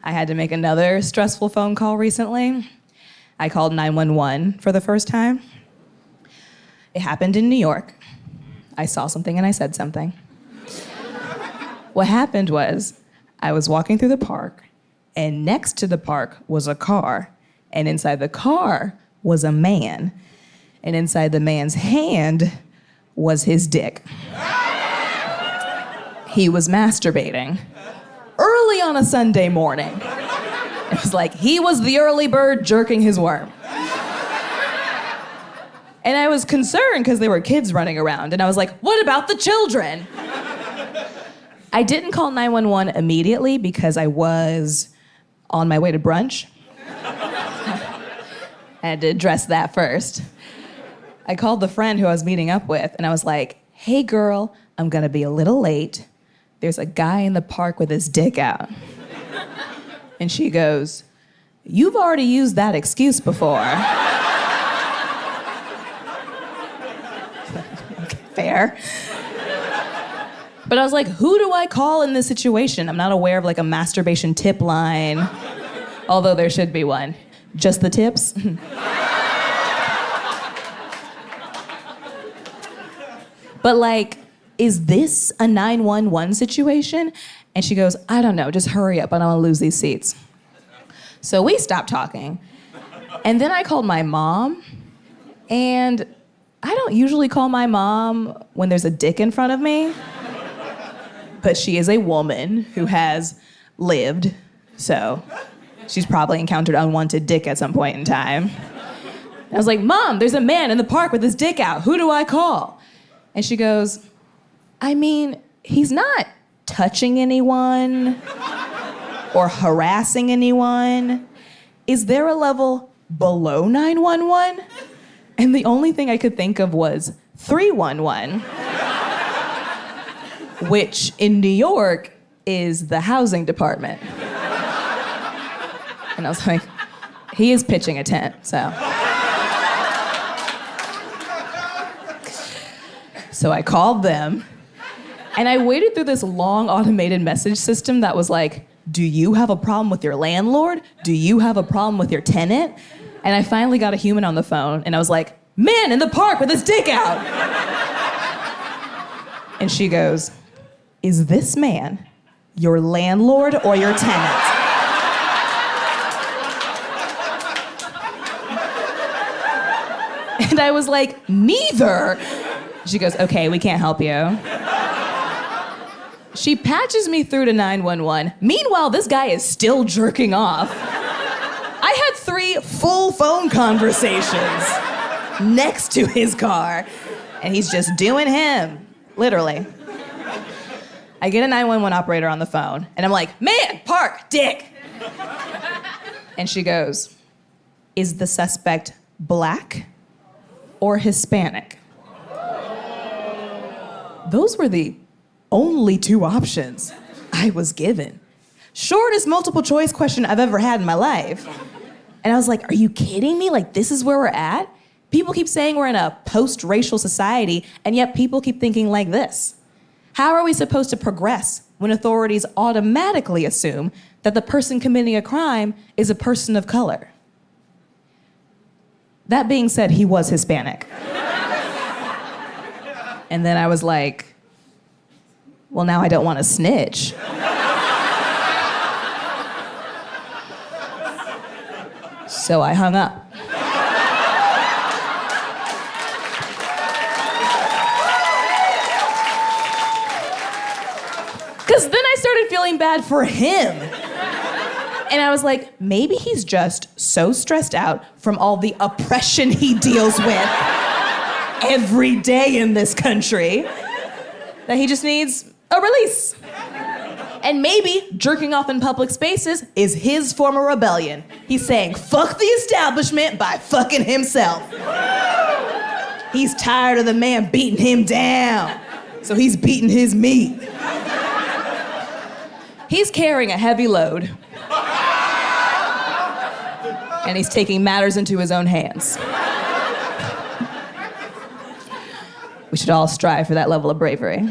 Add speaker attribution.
Speaker 1: I had to make another stressful phone call recently. I called 911 for the first time. It happened in New York. I saw something and I said something. What happened was I was walking through the park, and next to the park was a car, and inside the car was a man, and inside the man's hand was his dick. He was masturbating early on a Sunday morning. It was like he was the early bird jerking his worm. And I was concerned because there were kids running around, and I was like, what about the children? I didn't call 911 immediately because I was on my way to brunch. I had to address that first. I called the friend who I was meeting up with, and I was like, hey girl, I'm gonna be a little late. There's a guy in the park with his dick out. And she goes, you've already used that excuse before. Fair. But I was like, who do I call in this situation? I'm not aware of like a masturbation tip line, although there should be one. Just the tips? But like, is this a 911 situation? And she goes, I don't know, just hurry up, I don't want to lose these seats. So we stopped talking. And then I called my mom, and I don't usually call my mom when there's a dick in front of me. But she is a woman who has lived, so she's probably encountered unwanted dick at some point in time. And I was like, Mom, there's a man in the park with his dick out. Who do I call? And she goes, I mean, he's not touching anyone or harassing anyone. Is there a level below 911? And the only thing I could think of was 311. Which in New York is the housing department. And I was like, he is pitching a tent, so. So I called them, and I waited through this long automated message system that was like, do you have a problem with your landlord? Do you have a problem with your tenant? And I finally got a human on the phone, and I was like, man in the park with his dick out. And she goes, is this man your landlord or your tenant? And I was like, neither. She goes, okay, we can't help you. She patches me through to 911. Meanwhile, this guy is still jerking off. I had 3 full phone conversations next to his car, and he's just doing him, literally. I get a 911 operator on the phone, and I'm like, man, park, dick. And she goes, is the suspect black or Hispanic? Those were the only 2 options I was given. Shortest multiple choice question I've ever had in my life. And I was like, are you kidding me? Like, this is where we're at? People keep saying we're in a post-racial society, and yet people keep thinking like this. How are we supposed to progress when authorities automatically assume that the person committing a crime is a person of color? That being said, he was Hispanic. And then I was like, well, now I don't want to snitch. So I hung up. Because then I started feeling bad for him. And I was like, maybe he's just so stressed out from all the oppression he deals with every day in this country that he just needs a release. And maybe jerking off in public spaces is his form of rebellion. He's saying, fuck the establishment by fucking himself. He's tired of the man beating him down, so he's beating his meat. He's carrying a heavy load. And he's taking matters into his own hands. We should all strive for that level of bravery.